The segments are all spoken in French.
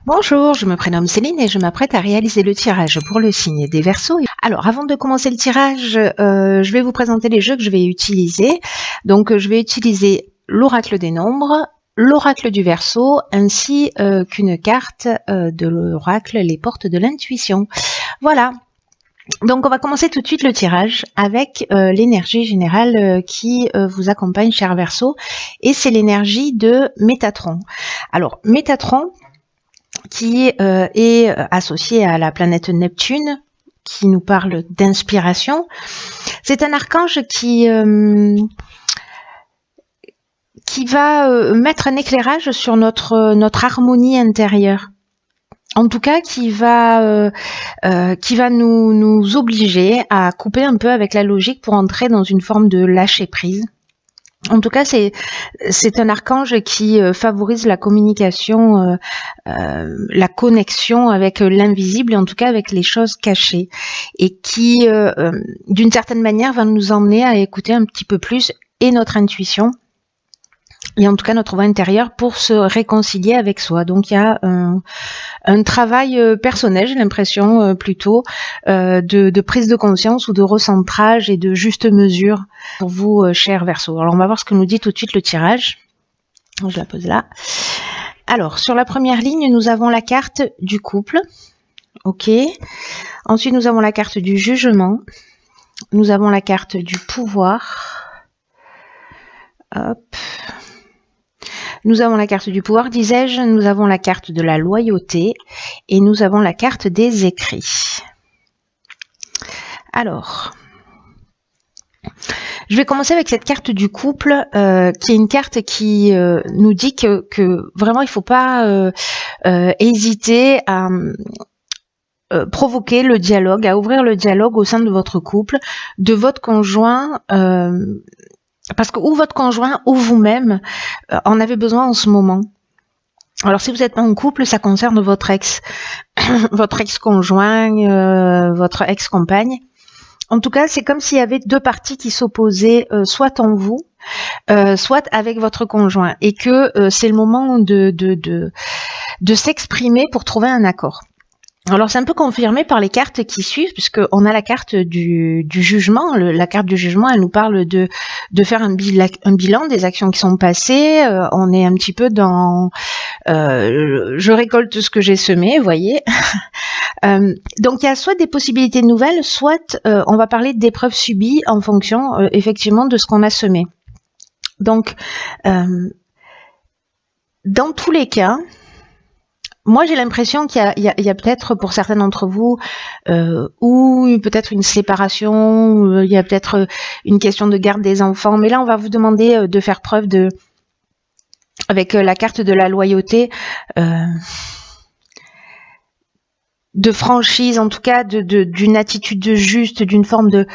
Bonjour, je me prénomme Céline et je m'apprête à réaliser le tirage pour le signe des Verseaux. Alors, avant de commencer le tirage, je vais vous présenter les jeux que je vais utiliser. Donc, je vais utiliser l'oracle des nombres, l'oracle du Verseau, ainsi qu'une carte de l'oracle, les portes de l'intuition. Voilà. Donc, on va commencer tout de suite le tirage avec l'énergie générale qui vous accompagne, cher Verseau, et c'est l'énergie de Métatron. Alors, Métatron, qui est associé à la planète Neptune, qui nous parle d'inspiration. C'est un archange qui va mettre un éclairage sur notre harmonie intérieure. En tout cas, qui va nous obliger à couper un peu avec la logique pour entrer dans une forme de lâcher prise. En tout cas, c'est un archange qui favorise la communication, la connexion avec l'invisible et en tout cas avec les choses cachées et qui, d'une certaine manière, va nous emmener à écouter un petit peu plus et notre intuition et en tout cas notre voix intérieure pour se réconcilier avec soi. Donc il y a un travail personnel, j'ai l'impression plutôt de prise de conscience ou de recentrage et de juste mesure pour vous, chers Verseaux. Alors on va voir ce que nous dit tout de suite le tirage. Je la pose là. Alors sur la première ligne, nous avons la carte du couple. Ok. Ensuite, nous avons la carte du jugement. Nous avons la carte du pouvoir. Hop. Nous avons la carte du pouvoir, disais-je, nous avons la carte de la loyauté et nous avons la carte des écrits. Alors, je vais commencer avec cette carte du couple, qui est une carte qui nous dit que vraiment il ne faut pas hésiter à provoquer le dialogue, à ouvrir le dialogue au sein de votre couple, de votre conjoint. Parce que ou votre conjoint ou vous-même en avez besoin en ce moment. Alors si vous êtes en couple, ça concerne votre ex, votre ex-conjoint, votre ex-compagne. En tout cas, c'est comme s'il y avait deux parties qui s'opposaient, soit en vous, soit avec votre conjoint, et que c'est le moment de s'exprimer pour trouver un accord. Alors c'est un peu confirmé par les cartes qui suivent, puisqu'on a la carte du jugement. La carte du jugement, elle nous parle de faire un bilan des actions qui sont passées. On est un petit peu dans je récolte ce que j'ai semé, vous voyez. Donc il y a soit des possibilités nouvelles, soit on va parler d'épreuves subies en fonction effectivement de ce qu'on a semé. Donc dans tous les cas, moi, j'ai l'impression qu'il y a peut-être pour certains d'entre vous ou peut-être une séparation, il y a peut-être une question de garde des enfants. Mais là, on va vous demander de faire preuve avec la carte de la loyauté, de franchise, en tout cas, d'une attitude juste, d'une forme de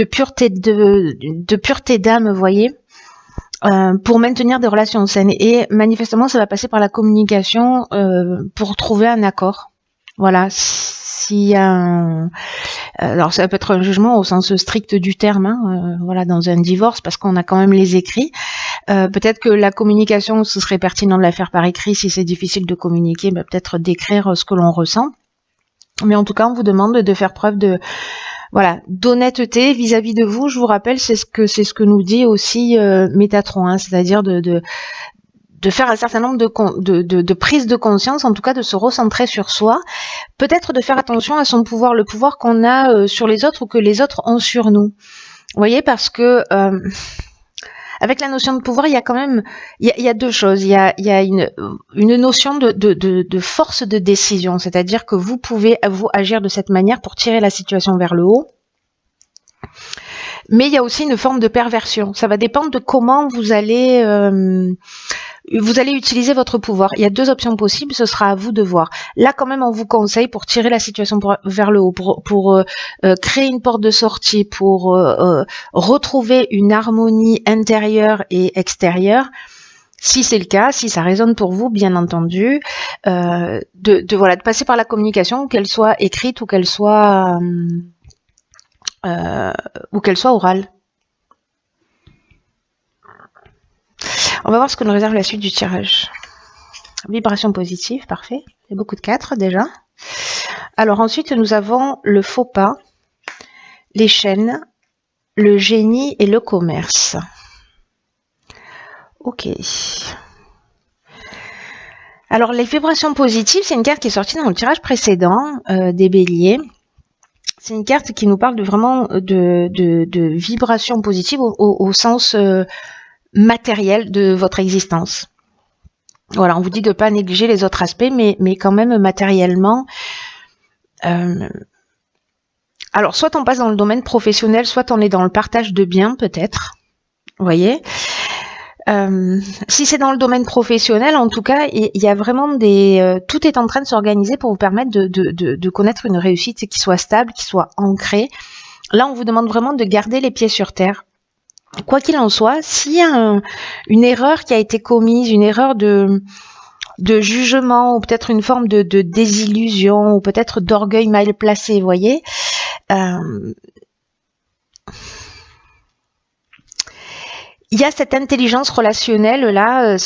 pureté de pureté d'âme, vous voyez. Pour maintenir des relations saines. Et manifestement, ça va passer par la communication pour trouver un accord. Voilà. S'il y a alors ça peut être un jugement au sens strict du terme, hein, voilà, dans un divorce, parce qu'on a quand même les écrits. Peut-être que la communication, ce serait pertinent de la faire par écrit. Si c'est difficile de communiquer, peut-être d'écrire ce que l'on ressent. Mais en tout cas, on vous demande de faire preuve d'honnêteté vis-à-vis de vous. Je vous rappelle, c'est ce que nous dit aussi Métatron, hein, c'est-à-dire de faire un certain nombre de prises de conscience, en tout cas de se recentrer sur soi, peut-être de faire attention à son pouvoir, le pouvoir qu'on a sur les autres ou que les autres ont sur nous. Vous voyez, parce que avec la notion de pouvoir, il y a quand même, il y a deux choses. Il y a une notion de force de décision, c'est-à-dire que vous pouvez vous agir de cette manière pour tirer la situation vers le haut. Mais il y a aussi une forme de perversion. Ça va dépendre de comment vous allez utiliser votre pouvoir. Il y a deux options possibles, ce sera à vous de voir. Là, quand même, on vous conseille pour tirer la situation vers le haut, pour créer une porte de sortie, pour retrouver une harmonie intérieure et extérieure. Si c'est le cas, si ça résonne pour vous, bien entendu, de passer par la communication, qu'elle soit écrite ou qu'elle soit orale. On va voir ce que nous réserve la suite du tirage. Vibration positive, parfait. Il y a beaucoup de 4 déjà. Alors ensuite, nous avons le faux pas, les chaînes, le génie et le commerce. Ok. Alors les vibrations positives, c'est une carte qui est sortie dans le tirage précédent des béliers. C'est une carte qui nous parle vraiment de vibrations positives au sens matériel de votre existence. Voilà, on vous dit de ne pas négliger les autres aspects, mais quand même matériellement. Alors, soit on passe dans le domaine professionnel, soit on est dans le partage de biens, peut-être. Vous voyez, si c'est dans le domaine professionnel, en tout cas, il y a vraiment tout est en train de s'organiser pour vous permettre de connaître une réussite qui soit stable, qui soit ancrée. Là, on vous demande vraiment de garder les pieds sur terre. Quoi qu'il en soit, s'il y a une erreur qui a été commise, une erreur de jugement, ou peut-être une forme de désillusion, ou peut-être d'orgueil mal placé, vous voyez, il y a cette intelligence relationnelle là,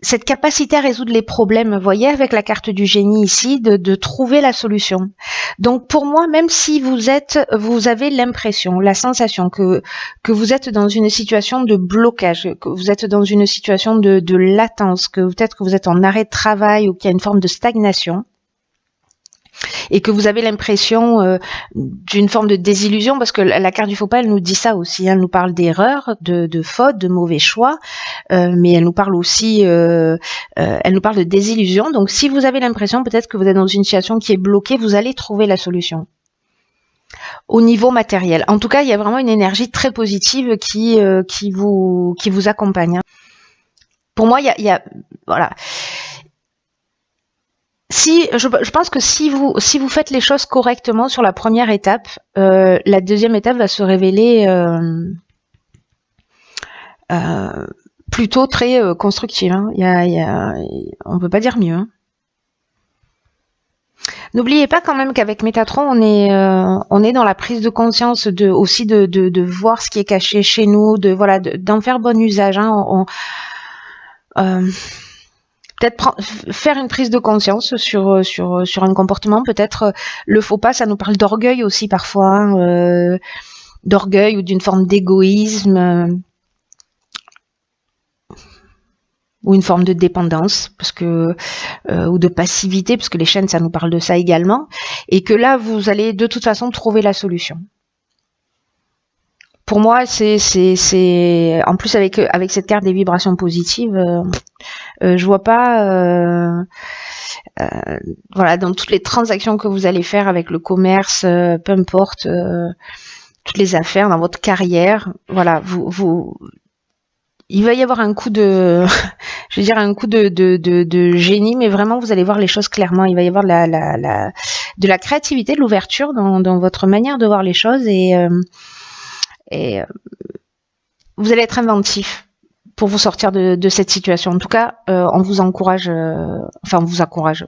cette capacité à résoudre les problèmes, vous voyez, avec la carte du génie ici, de trouver la solution. Donc pour moi, même si vous avez l'impression, la sensation que vous êtes dans une situation de blocage, que vous êtes dans une situation de latence, que peut-être que vous êtes en arrêt de travail ou qu'il y a une forme de stagnation, et que vous avez l'impression d'une forme de désillusion, parce que la carte du faux pas, elle nous dit ça aussi, hein, elle nous parle d'erreurs, de fautes, de mauvais choix, mais elle nous parle aussi, elle nous parle de désillusion. Donc si vous avez l'impression peut-être que vous êtes dans une situation qui est bloquée, vous allez trouver la solution au niveau matériel. En tout cas, il y a vraiment une énergie très positive qui vous accompagne, hein. Pour moi, il y a voilà. Je pense que si vous faites les choses correctement sur la première étape, la deuxième étape va se révéler plutôt très constructive, hein. On peut pas dire mieux, hein. N'oubliez pas quand même qu'avec Métatron, on est dans la prise de conscience aussi de voir ce qui est caché chez nous, d'en faire bon usage, hein. Peut-être faire une prise de conscience sur un comportement. Peut-être le faux pas, ça nous parle d'orgueil aussi parfois, hein, d'orgueil ou d'une forme d'égoïsme, ou une forme de dépendance, ou de passivité, parce que les chaînes, ça nous parle de ça également, et que là, vous allez de toute façon trouver la solution. Pour moi, c'est en plus avec cette carte des vibrations positives, je vois pas, voilà, dans toutes les transactions que vous allez faire avec le commerce, peu importe, toutes les affaires dans votre carrière, voilà, il va y avoir un coup de, je veux dire un coup de génie, mais vraiment vous allez voir les choses clairement. Il va y avoir de la créativité, de l'ouverture dans votre manière de voir les choses, et vous allez être inventif pour vous sortir de cette situation. En tout cas, on vous encourage,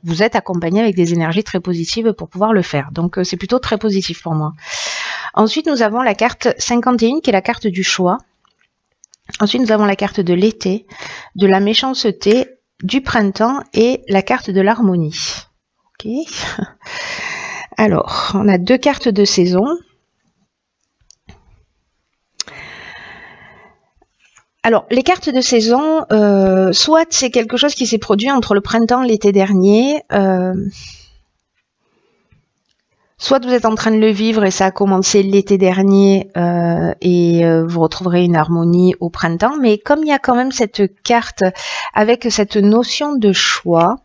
vous êtes accompagné avec des énergies très positives pour pouvoir le faire. Donc c'est plutôt très positif pour moi. Ensuite, nous avons la carte 51 qui est la carte du choix. Ensuite, nous avons la carte de l'été, de la méchanceté, du printemps et la carte de l'harmonie. Ok. Alors, on a 2 cartes de saison. Alors, les cartes de saison, soit c'est quelque chose qui s'est produit entre le printemps et l'été dernier, soit vous êtes en train de le vivre et ça a commencé l'été dernier, et vous retrouverez une harmonie au printemps. Mais comme il y a quand même cette carte avec cette notion de choix,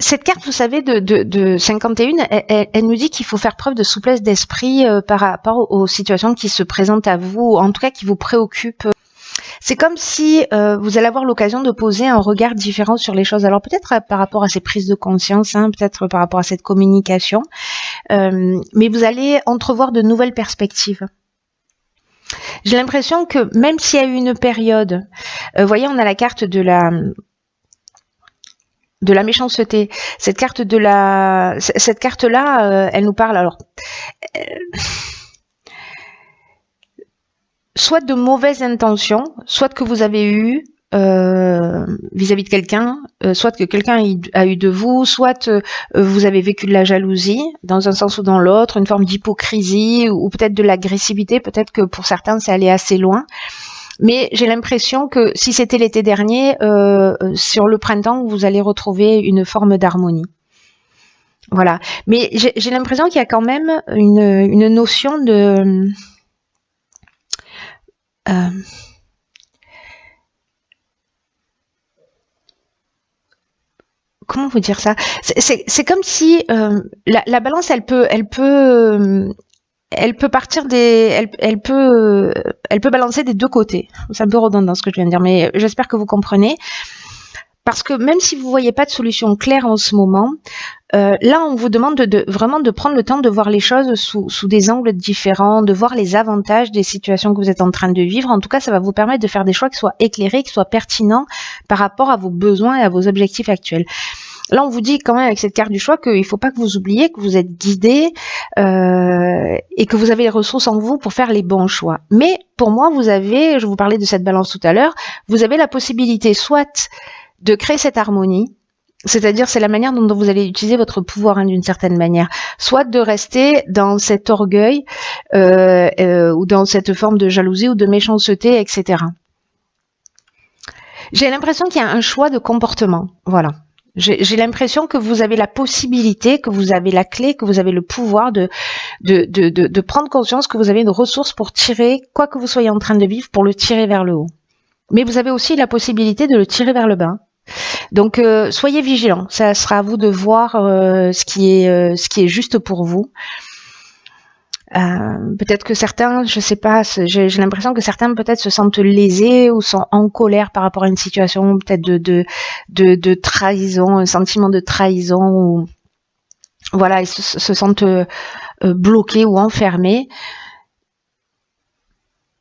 cette carte, vous savez, de 51, elle nous dit qu'il faut faire preuve de souplesse d'esprit par rapport aux situations qui se présentent à vous, en tout cas qui vous préoccupent. C'est comme si vous allez avoir l'occasion de poser un regard différent sur les choses. Alors peut-être par rapport à ces prises de conscience, hein, peut-être par rapport à cette communication, mais vous allez entrevoir de nouvelles perspectives. J'ai l'impression que même s'il y a eu une période, voyez, on a la carte de la méchanceté. Cette carte-là, elle nous parle. Alors, soit de mauvaises intentions, soit que vous avez eu vis-à-vis de quelqu'un, soit que quelqu'un a eu de vous, soit vous avez vécu de la jalousie dans un sens ou dans l'autre, une forme d'hypocrisie ou peut-être de l'agressivité, peut-être que pour certains c'est allé assez loin. Mais j'ai l'impression que si c'était l'été dernier, sur le printemps, vous allez retrouver une forme d'harmonie. Voilà. Mais j'ai l'impression qu'il y a quand même une notion de... comment vous dire ça? C'est comme si la balance, elle peut partir elle peut balancer des deux côtés. C'est un peu redondant ce que je viens de dire, mais j'espère que vous comprenez. Parce que même si vous voyez pas de solution claire en ce moment, là on vous demande vraiment de prendre le temps de voir les choses sous des angles différents, de voir les avantages des situations que vous êtes en train de vivre. En tout cas, ça va vous permettre de faire des choix qui soient éclairés, qui soient pertinents par rapport à vos besoins et à vos objectifs actuels. Là, on vous dit quand même avec cette carte du choix qu'il ne faut pas que vous oubliez que vous êtes guidé et que vous avez les ressources en vous pour faire les bons choix. Mais pour moi, je vous parlais de cette balance tout à l'heure, vous avez la possibilité soit de créer cette harmonie, c'est-à-dire c'est la manière dont vous allez utiliser votre pouvoir d'une certaine manière, soit de rester dans cet orgueil ou dans cette forme de jalousie ou de méchanceté, etc. J'ai l'impression qu'il y a un choix de comportement, voilà. J'ai l'impression que vous avez la possibilité, que vous avez la clé, que vous avez le pouvoir de prendre conscience que vous avez une ressource pour tirer, quoi que vous soyez en train de vivre, pour le tirer vers le haut. Mais vous avez aussi la possibilité de le tirer vers le bas. Donc soyez vigilants, ça sera à vous de voir ce qui est juste pour vous. Peut-être que certains, je sais pas, j'ai l'impression que certains peut-être se sentent lésés ou sont en colère par rapport à une situation peut-être de trahison, un sentiment de trahison, ou voilà, ils se sentent bloqués ou enfermés.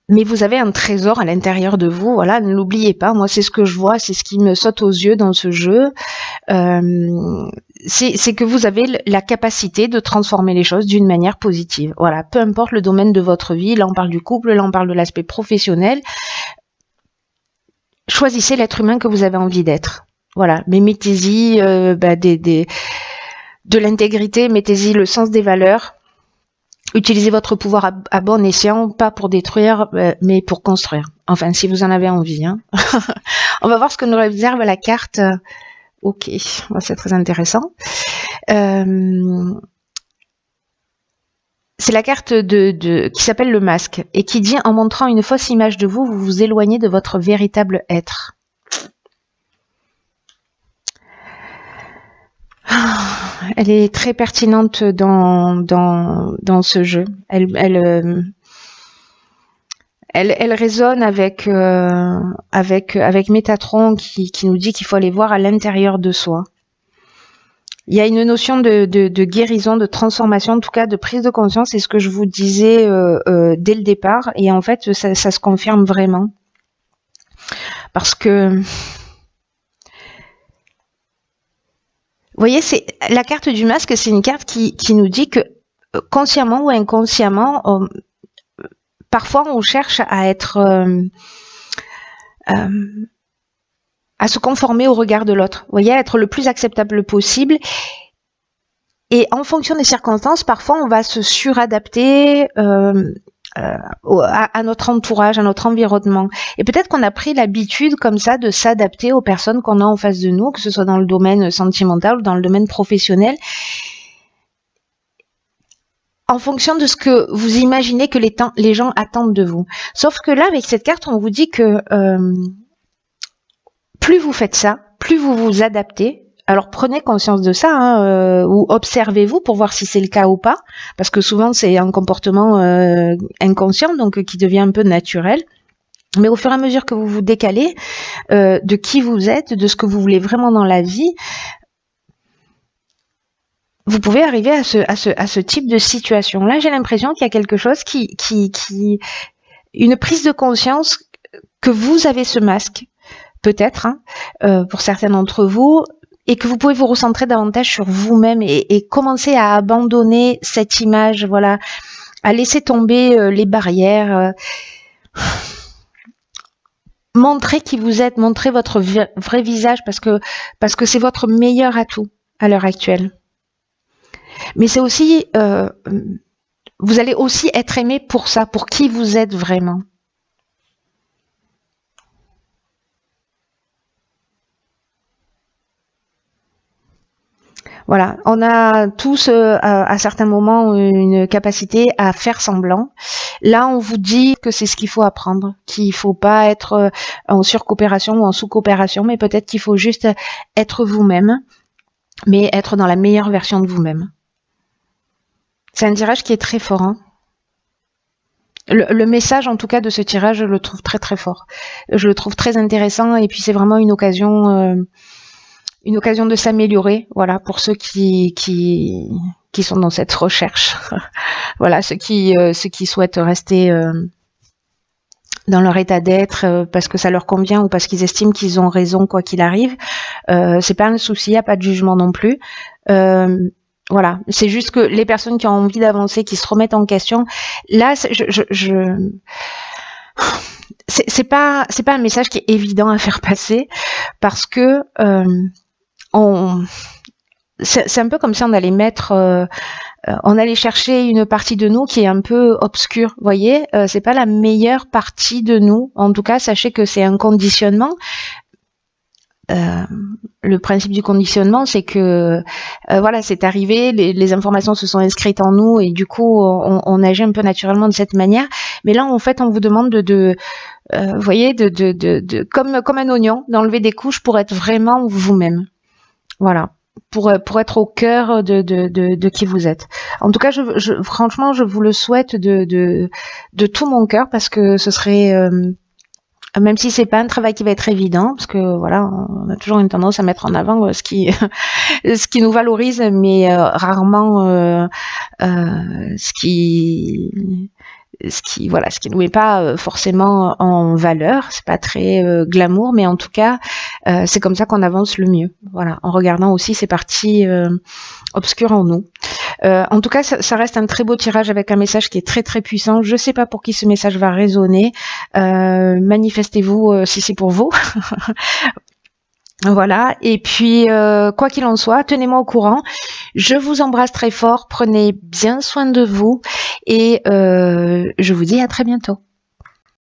Mais vous avez un trésor à l'intérieur de vous, voilà, ne l'oubliez pas. Moi, c'est ce que je vois, c'est ce qui me saute aux yeux dans ce jeu. C'est que vous avez la capacité de transformer les choses d'une manière positive. Voilà, peu importe le domaine de votre vie, là on parle du couple, là on parle de l'aspect professionnel. Choisissez l'être humain que vous avez envie d'être. Voilà, mais mettez-y de l'intégrité, mettez-y le sens des valeurs. Utilisez votre pouvoir à bon escient, pas pour détruire, mais pour construire. Enfin, si vous en avez envie. Hein. On va voir ce que nous réserve la carte. Ok, c'est très intéressant. C'est la carte qui s'appelle le masque et qui dit: en montrant une fausse image de vous, vous vous éloignez de votre véritable être. Elle est très pertinente dans ce jeu. Elle résonne avec Métatron qui nous dit qu'il faut aller voir à l'intérieur de soi. Il y a une notion de guérison, de transformation, en tout cas de prise de conscience. C'est ce que je vous disais dès le départ. Et en fait, ça se confirme vraiment. Parce que... Vous voyez, c'est la carte du masque, c'est une carte qui nous dit que consciemment ou inconsciemment, parfois on cherche à être, à se conformer au regard de l'autre. Vous voyez, à être le plus acceptable possible. Et en fonction des circonstances, parfois on va se suradapter à notre entourage, à notre environnement. Et peut-être qu'on a pris l'habitude comme ça de s'adapter aux personnes qu'on a en face de nous, que ce soit dans le domaine sentimental ou dans le domaine professionnel, en fonction de ce que vous imaginez que les gens attendent de vous. Sauf que là, avec cette carte, on vous dit que plus vous faites ça, plus vous vous adaptez. Alors prenez conscience de ça, ou observez-vous pour voir si c'est le cas ou pas, parce que souvent c'est un comportement inconscient, donc qui devient un peu naturel. Mais au fur et à mesure que vous vous décalez de qui vous êtes, de ce que vous voulez vraiment dans la vie, vous pouvez arriver à ce type de situation. Là, j'ai l'impression qu'il y a quelque chose une prise de conscience que vous avez ce masque, peut-être, pour certains d'entre vous, et que vous pouvez vous recentrer davantage sur vous-même et commencer à abandonner cette image, voilà, à laisser tomber les barrières. Montrez qui vous êtes, montrez votre vrai visage parce que c'est votre meilleur atout à l'heure actuelle. Mais c'est aussi, vous allez aussi être aimé pour ça, pour qui vous êtes vraiment. Voilà, on a tous à certains moments une capacité à faire semblant. Là, on vous dit que c'est ce qu'il faut apprendre, qu'il faut pas être en surcoopération ou en sous-coopération, mais peut-être qu'il faut juste être vous-même, mais être dans la meilleure version de vous-même. C'est un tirage qui est très fort. Hein. Le message, en tout cas, de ce tirage, je le trouve très très fort. Je le trouve très intéressant et puis c'est vraiment une occasion de s'améliorer, voilà, pour ceux qui sont dans cette recherche. Voilà, ceux qui souhaitent rester dans leur état d'être parce que ça leur convient ou parce qu'ils estiment qu'ils ont raison quoi qu'il arrive. C'est pas un souci, y a pas de jugement non plus. Voilà, c'est juste que les personnes qui ont envie d'avancer, qui se remettent en question, là, c'est pas un message qui est évident à faire passer parce que c'est un peu comme si on allait on allait chercher une partie de nous qui est un peu obscure, vous voyez, c'est pas la meilleure partie de nous. En tout cas, sachez que c'est un conditionnement. Le principe du conditionnement, c'est que voilà, c'est arrivé, les informations se sont inscrites en nous et du coup, on agit un peu naturellement de cette manière. Mais là, en fait, on vous demande vous voyez, comme un oignon, d'enlever des couches pour être vraiment vous-même. Voilà. Pour être au cœur de qui vous êtes. En tout cas, franchement, je vous le souhaite de tout mon cœur parce que ce serait, même si c'est pas un travail qui va être évident, parce que voilà, on a toujours une tendance à mettre en avant ce qui nous valorise, mais rarement ce qui nous met pas forcément en valeur. C'est pas très glamour, mais en tout cas, c'est comme ça qu'on avance le mieux. Voilà, en regardant aussi ces parties obscures en nous. En tout cas, ça reste un très beau tirage avec un message qui est très très puissant. Je sais pas pour qui ce message va résonner. Manifestez-vous si c'est pour vous. Voilà, et puis quoi qu'il en soit, tenez-moi au courant. Je vous embrasse très fort, prenez bien soin de vous et je vous dis à très bientôt.